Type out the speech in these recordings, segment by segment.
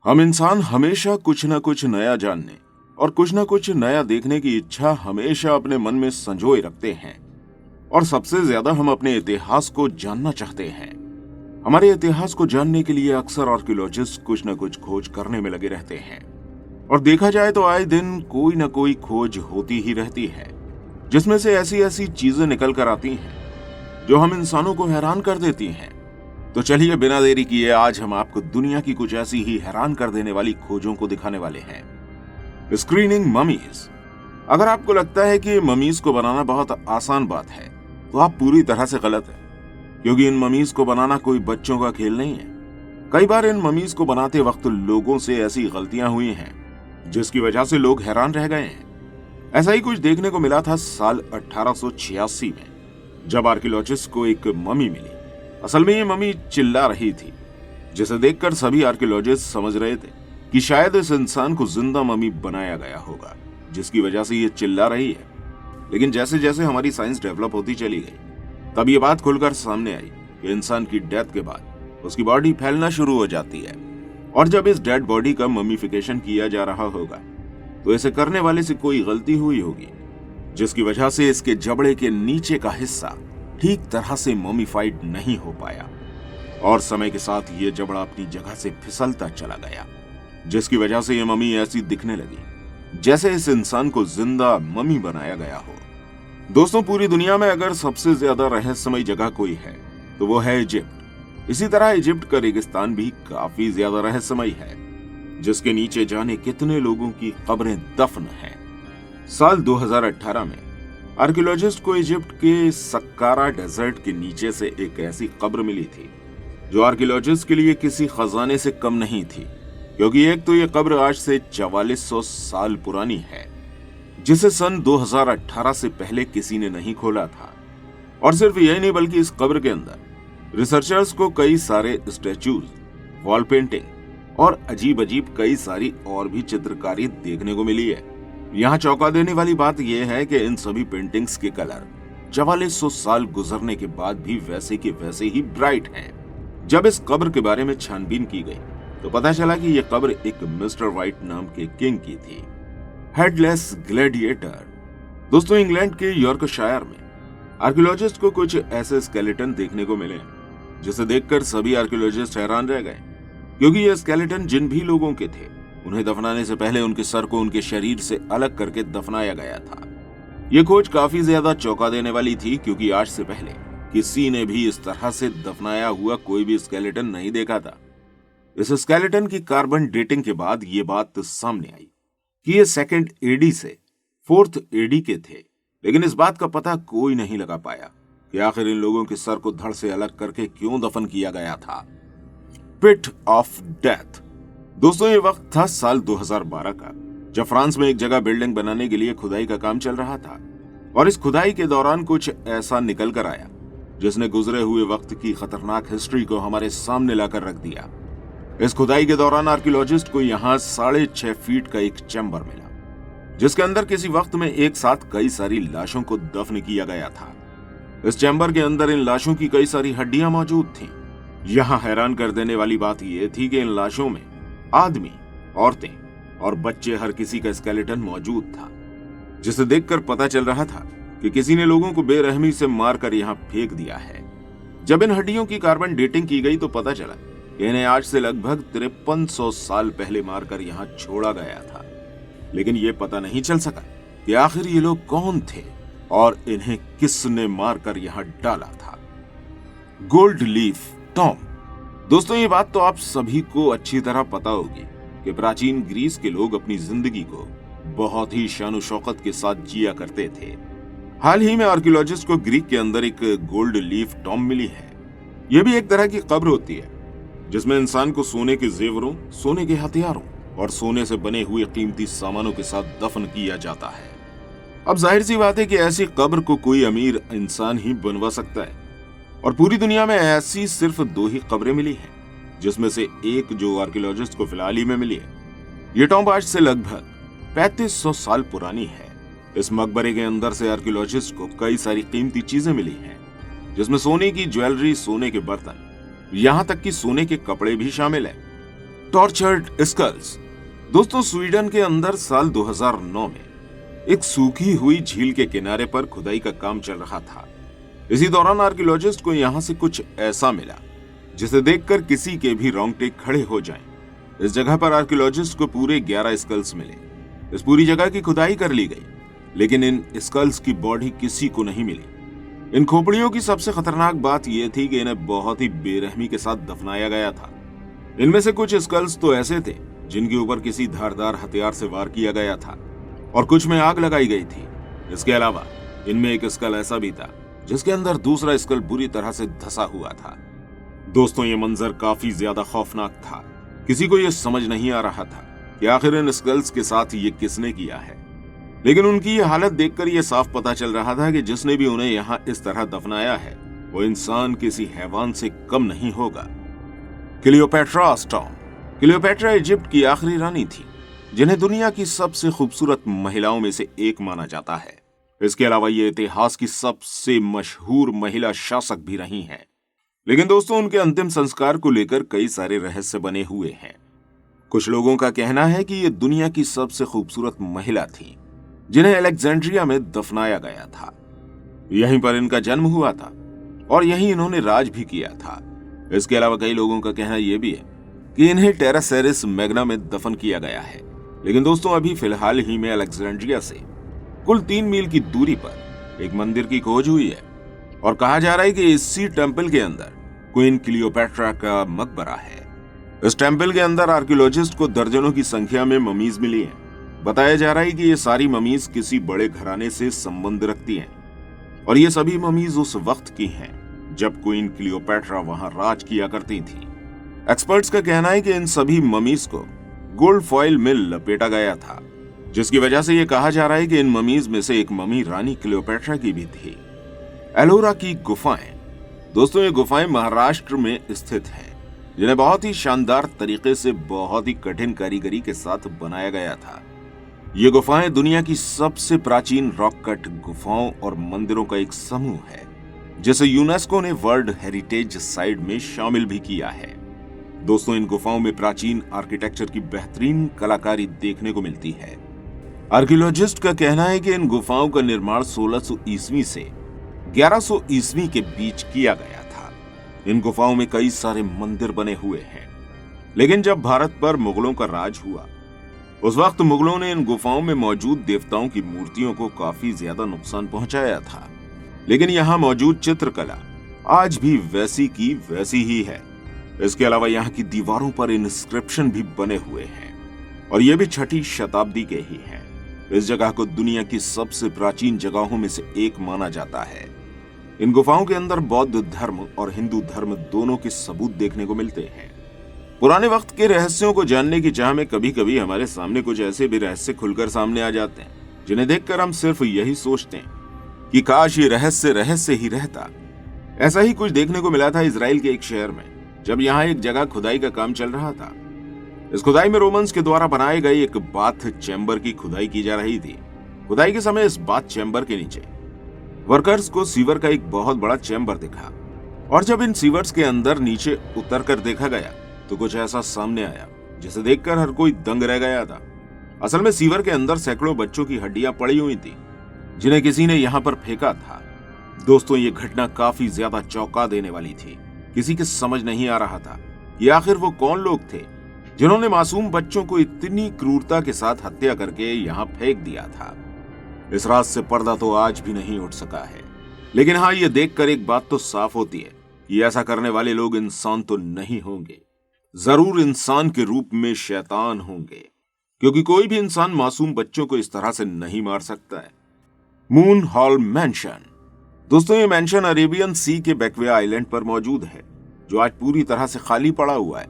हम इंसान हमेशा कुछ न कुछ नया जानने और कुछ न कुछ नया देखने की इच्छा हमेशा अपने मन में संजोए रखते हैं। और सबसे ज्यादा हम अपने इतिहास को जानना चाहते हैं। हमारे इतिहास को जानने के लिए अक्सर आर्कियोलॉजिस्ट कुछ न कुछ खोज करने में लगे रहते हैं। और देखा जाए तो आए दिन कोई न कोई खोज होती ही रहती है, जिसमें से ऐसी ऐसी चीजें निकल कर आती हैं जो हम इंसानों को हैरान कर देती हैं। तो चलिए बिना देरी किए आज हम आपको दुनिया की कुछ ऐसी ही हैरान कर देने वाली खोजों को दिखाने वाले हैं। Screening mummies. अगर आपको लगता है कि ममीज को बनाना बहुत आसान बात है तो आप पूरी तरह से गलत हैं, क्योंकि इन ममीज को बनाना कोई बच्चों का खेल नहीं है। कई बार इन ममीज को बनाते वक्त लोगों से ऐसी गलतियां हुई हैं जिसकी वजह से लोग हैरान रह गए हैं। ऐसा ही कुछ देखने को मिला था साल 1886 में, जब आर्कियोलॉजिस्ट को एक ममी मिली। असल में ये ममी चिल्ला रही थी, जिसे देखकर सभी आर्कियोलॉजिस्ट समझ रहे थे कि शायद इस इंसान को जिंदा ममी बनाया गया होगा, जिसकी वजह से ये चिल्ला रही है। लेकिन जैसे जैसे हमारी साइंस डेवलप होती चली गई, तब ये बात खुलकर सामने आई कि इंसान की डेथ के बाद उसकी बॉडी फैलना शुरू हो जाती है। और जब इस डेड बॉडी का ममीफिकेशन किया जा रहा होगा तो इसे करने वाले से कोई गलती हुई होगी, जिसकी वजह से इसके जबड़े के नीचे का हिस्सा ठीक तरह से ममीफाइड नहीं हो पाया और समय के साथ ये जबड़ा अपनी जगह से फिसलता चला गया, जिसकी वजह से ये ममी ऐसी दिखने लगी जैसे इस इंसान को जिंदा ममी बनाया गया हो। दोस्तों, पूरी दुनिया में अगर सबसे ज्यादा रहस्यमय जगह कोई है तो वो है इजिप्ट। इसी तरह इजिप्ट का रेगिस्तान भी काफी ज्यादा रहस्यमय है, जिसके नीचे जाने कितने लोगों की कब्रें दफन हैं। साल 2018 में आर्कियोलॉजिस्ट को इजिप्ट के सक्कारा डेजर्ट के नीचे से एक ऐसी कब्र मिली थी जो आर्कियोलॉजिस्ट के लिए किसी खजाने से कम नहीं थी, क्योंकि एक तो ये कब्र आज से 4400 साल पुरानी है, जिसे सन 2018 से पहले किसी ने नहीं खोला था। और सिर्फ यही नहीं, बल्कि इस कब्र के अंदर रिसर्चर्स को कई सारे स्टैचूज, वॉल पेंटिंग और अजीब अजीब कई सारी और भी चित्रकारी देखने को मिली है। यहाँ चौंका देने वाली बात यह है कि इन सभी पेंटिंग्स के कलर 4400 साल गुजरने के बाद भी वैसे के वैसे ही ब्राइट हैं। जब इस कब्र के बारे में छानबीन की गई तो पता चला कि यह कब्र एक मिस्टर व्हाइट नाम के किंग की थी, हेडलेस ग्लैडिएटर। दोस्तों, इंग्लैंड के यॉर्कशायर में आर्कियोलॉजिस्ट को कुछ ऐसे स्केलेटन देखने को मिले जिसे देखकर सभी आर्कियोलॉजिस्ट हैरान रह गए, क्योंकि ये स्केलेटन जिन भी लोगों के थे उन्हें दफनाने से पहले उनके सर को उनके शरीर से अलग करके दफनाया गया था। यह खोज काफी ज्यादा चौंका देने वाली थी, क्योंकि आज से पहले किसी ने भी इस तरह से दफनाया हुआ कोई भी स्केलेटन नहीं देखा था। इस स्केलेटन की कार्बन डेटिंग के बाद ये बात सामने आई कि ये 2nd एडी से 4th एडी के थे, लेकिन इस बात का पता कोई नहीं लगा पाया कि आखिर इन लोगों के सर को धड़ से अलग करके क्यों दफन किया गया था। पिट ऑफ डेथ। दोस्तों, ये वक्त था साल 2012 का, जब फ्रांस में एक जगह बिल्डिंग बनाने के लिए खुदाई का काम चल रहा था। और इस खुदाई के दौरान कुछ ऐसा निकल कर आया जिसने गुजरे हुए वक्त की खतरनाक हिस्ट्री को हमारे सामने लाकर रख दिया। इस खुदाई के दौरान आर्कियोलॉजिस्ट को यहाँ 6.5 फीट का एक चैम्बर मिला, जिसके अंदर किसी वक्त में एक साथ कई सारी लाशों को दफन किया गया था। इस चैम्बर के अंदर इन लाशों की कई सारी हड्डियां मौजूद थीं। यहाँ हैरान कर देने वाली बात यह थी कि इन लाशों में आदमी, औरतें और बच्चे हर किसी का स्केलेटन मौजूद था, जिसे देखकर पता चल रहा था कि किसी ने लोगों को बेरहमी से मारकर यहाँ फेंक दिया है। जब इन हड्डियों की कार्बन डेटिंग की गई तो पता चला कि इन्हें आज से लगभग 5300 साल पहले मारकर यहाँ छोड़ा गया था। लेकिन ये पता नहीं चल सका कि आखिर ये लोग कौन थे और इन्हें किसने मारकर यहाँ डाला था। Gold leaf tomb. दोस्तों, ये बात तो आप सभी को अच्छी तरह पता होगी कि प्राचीन ग्रीस के लोग अपनी जिंदगी को बहुत ही शान शौकत के साथ जिया करते थे। हाल ही में आर्कियोलॉजिस्ट को ग्रीक के अंदर एक गोल्ड लीफ टॉम्ब मिली है। यह भी एक तरह की कब्र होती है जिसमें इंसान को सोने के जेवरों, सोने के हथियारों और सोने से बने हुए कीमती सामानों के साथ दफन किया जाता है। अब जाहिर सी बात है कि ऐसी कब्र को कोई अमीर इंसान ही बनवा सकता है, और पूरी दुनिया में ऐसी सिर्फ 2 ही कब्रें मिली हैं, जिसमें से एक जो आर्कियोलॉजिस्ट को फिलहाल ही में मिली है। ये टॉम्ब आज से लगभग 3500 साल पुरानी है। इस मकबरे के अंदर से आर्कियोलॉजिस्ट को कई सारी कीमती चीजें मिली हैं, जिसमें सोने की ज्वेलरी, सोने के बर्तन, यहाँ तक कि सोने के कपड़े भी शामिल है। Tortured sculls. दोस्तों, स्वीडन के अंदर साल 2009 में एक सूखी हुई झील के किनारे पर खुदाई का काम चल रहा था। इसी दौरान आर्कियोलॉजिस्ट को यहां से कुछ ऐसा मिला जिसे देखकर किसी के भी रोंगटे खड़े हो जाएं। इस जगह पर आर्कियोलॉजिस्ट को पूरे 11 स्कल्स मिले। इस पूरी जगह की खुदाई कर ली गई, लेकिन इन स्कल्स की बॉडी किसी को नहीं मिली। इन खोपड़ियों की सबसे खतरनाक बात यह थी कि इन्हें बहुत ही बेरहमी के साथ दफनाया गया था। इनमें से कुछ स्कल्स तो ऐसे थे जिनके ऊपर किसी धारदार हथियार से वार किया गया था और कुछ में आग लगाई गई थी। इसके अलावा इनमें एक स्कल ऐसा भी था जिसके अंदर दूसरा स्कल बुरी तरह से धंसा हुआ था। दोस्तों, ये मंजर काफी ज्यादा खौफनाक था। किसी को यह समझ नहीं आ रहा था कि आखिर इन स्कल्स के साथ ये किसने किया है, लेकिन उनकी ये हालत देखकर यह साफ पता चल रहा था कि जिसने भी उन्हें यहां इस तरह दफनाया है वो इंसान किसी हैवान से कम नहीं होगा। Cleopatra Tom. क्लियोपेट्रा इजिप्ट की आखिरी रानी थी जिन्हें दुनिया की सबसे खूबसूरत महिलाओं में से एक माना जाता है। इसके अलावा ये इतिहास की सबसे मशहूर महिला शासक भी रही हैं। लेकिन दोस्तों, उनके अंतिम संस्कार को लेकर कई सारे रहस्य बने हुए हैं। कुछ लोगों का कहना है कि ये दुनिया की सबसे खूबसूरत महिला थी जिन्हें अलेक्जेंड्रिया में दफनाया गया था। यहीं पर इनका जन्म हुआ था और यहीं इन्होंने राज भी किया था। इसके अलावा कई लोगों का कहना यह भी है कि इन्हें टेरासेरिस मैग्ना में दफन किया गया है। लेकिन दोस्तों, अभी फिलहाल ही में अलेक्जेंड्रिया से कुल 3 मील की दूरी पर एक मंदिर की खोज हुई है और कहा जा रहा है कि इसी टेंपल के अंदर क्वीन क्लियोपेट्रा का मकबरा है। इस टेंपल के अंदर आर्कियोलॉजिस्ट को दर्जनों की संख्या में ममीज मिली हैं। बताया जा रहा है कि ये सारी ममीज किसी बड़े घराने से संबंध रखती हैं और ये सभी ममीज उस वक्त की हैं जब क्वीन क्लियोपेट्रा वहां राज किया करती थी। एक्सपर्ट्स का कहना है कि इन सभी ममीज को गोल्ड फॉइल में लपेटा गया था, जिसकी वजह से यह कहा जा रहा है कि इन ममीज में से एक ममी रानी क्लियोपेट्रा की भी थी। एलोरा की गुफाएं। दोस्तों, ये गुफाएं महाराष्ट्र में स्थित हैं, जिन्हें बहुत ही शानदार तरीके से बहुत ही कठिन कारीगरी के साथ बनाया गया था। ये गुफाएं दुनिया की सबसे प्राचीन रॉक कट गुफाओं और मंदिरों का एक समूह है, जिसे यूनेस्को ने वर्ल्ड हेरिटेज साइट में शामिल भी किया है। दोस्तों, इन गुफाओं में प्राचीन आर्किटेक्चर की बेहतरीन कलाकारी देखने को मिलती है। आर्कियोलॉजिस्ट का कहना है कि इन गुफाओं का निर्माण 1600 ईस्वी से 1100 ईस्वी के बीच किया गया था। इन गुफाओं में कई सारे मंदिर बने हुए हैं, लेकिन जब भारत पर मुगलों का राज हुआ उस वक्त मुगलों ने इन गुफाओं में मौजूद देवताओं की मूर्तियों को काफी ज्यादा नुकसान पहुंचाया था। लेकिन यहाँ मौजूद चित्रकला आज भी वैसी की वैसी ही है। इसके अलावा यहाँ की दीवारों पर इंस्क्रिप्शन भी बने हुए हैं और ये भी 6ठी शताब्दी के ही हैं। इस जगह को दुनिया की सबसे प्राचीन जगहों में से एक माना जाता है। इन गुफाओं के अंदर बौद्ध धर्म और हिंदू धर्म दोनों के सबूत देखने को मिलते हैं। पुराने वक्त के रहस्यों को जानने की चाह में कभी कभी हमारे सामने कुछ ऐसे भी रहस्य खुलकर सामने आ जाते हैं जिन्हें देखकर हम सिर्फ यही सोचते हैं कि काश ये रहस्य ही रहता। ऐसा ही कुछ देखने को मिला था इजराइल के एक शहर में, जब यहाँ एक जगह खुदाई का काम चल रहा था। इस खुदाई में रोमन्स के द्वारा बनाए गए एक बाथ चैम्बर की खुदाई की जा रही थी। खुदाई के समय इस बाथ चैम्बर के नीचे वर्कर्स को सीवर का एक बहुत बड़ा चैम्बर दिखा और जब इन सीवर्स के अंदर नीचे उतर कर देखा गया तो कुछ ऐसा सामने आया जिसे देखकर हर कोई दंग रह गया था। असल में सीवर के अंदर सैकड़ों बच्चों की हड्डियां पड़ी हुई थी जिन्हें किसी ने यहाँ पर फेंका था। दोस्तों, ये घटना काफी ज्यादा चौंका देने वाली थी। किसी के समझ नहीं आ रहा था कि आखिर वो कौन लोग थे जिन्होंने मासूम बच्चों को इतनी क्रूरता के साथ हत्या करके यहाँ फेंक दिया था। इस राज से पर्दा तो आज भी नहीं उठ सका है। लेकिन हाँ, ये देखकर एक बात तो साफ होती है कि ऐसा करने वाले लोग इंसान तो नहीं होंगे, जरूर इंसान के रूप में शैतान होंगे, क्योंकि कोई भी इंसान मासूम बच्चों को इस तरह से नहीं मार सकता है। Moon hall mention. दोस्तों, ये मैंशन अरेबियन सी के बैकवे आइलैंड पर मौजूद है, जो आज पूरी तरह से खाली पड़ा हुआ है।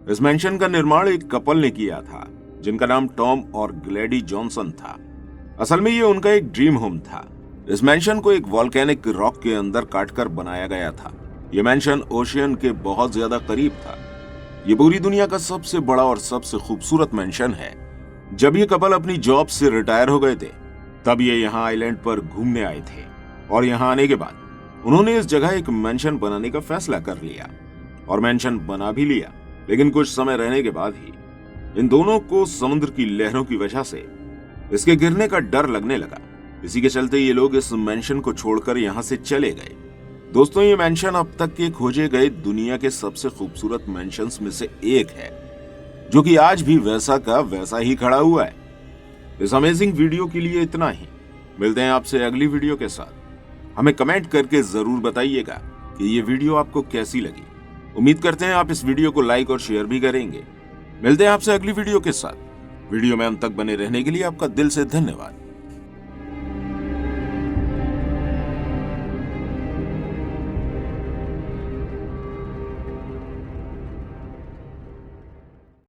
इस मैंशन का निर्माण एक कपल ने किया था जिनका नाम टॉम और ग्लैडी जॉनसन था। असल में ये उनका एक ड्रीम होम था। इस मैंशन को एक वॉल्केनिक रॉक के अंदर काटकर बनाया गया था। ये मैंशन ओशियन के बहुत ज्यादा करीब था। ये पूरी दुनिया का सबसे बड़ा और सबसे खूबसूरत मैंशन है। जब ये कपल अपनी जॉब से रिटायर हो गए थे तब ये यहाँ आइलैंड पर घूमने आए थे और यहाँ आने के बाद उन्होंने इस जगह एक मैंशन बनाने का फैसला कर लिया और मैंशन बना भी लिया। लेकिन कुछ समय रहने के बाद ही इन दोनों को समुद्र की लहरों की वजह से इसके गिरने का डर लगने लगा। इसी के चलते ये लोग इस मेंशन को छोड़कर यहाँ से चले गए। दोस्तों, ये मेंशन अब तक के खोजे गए दुनिया के सबसे खूबसूरत मेंशंस में से एक है, जो कि आज भी वैसा का वैसा ही खड़ा हुआ है। इस अमेजिंग वीडियो के लिए इतना ही। मिलते हैं आपसे अगली वीडियो के साथ। हमें कमेंट करके जरूर बताइएगा कि ये वीडियो आपको कैसी लगी। उम्मीद करते हैं आप इस वीडियो को लाइक और शेयर भी करेंगे। मिलते हैं आपसे अगली वीडियो के साथ। वीडियो में अंत तक बने रहने के लिए आपका दिल से धन्यवाद।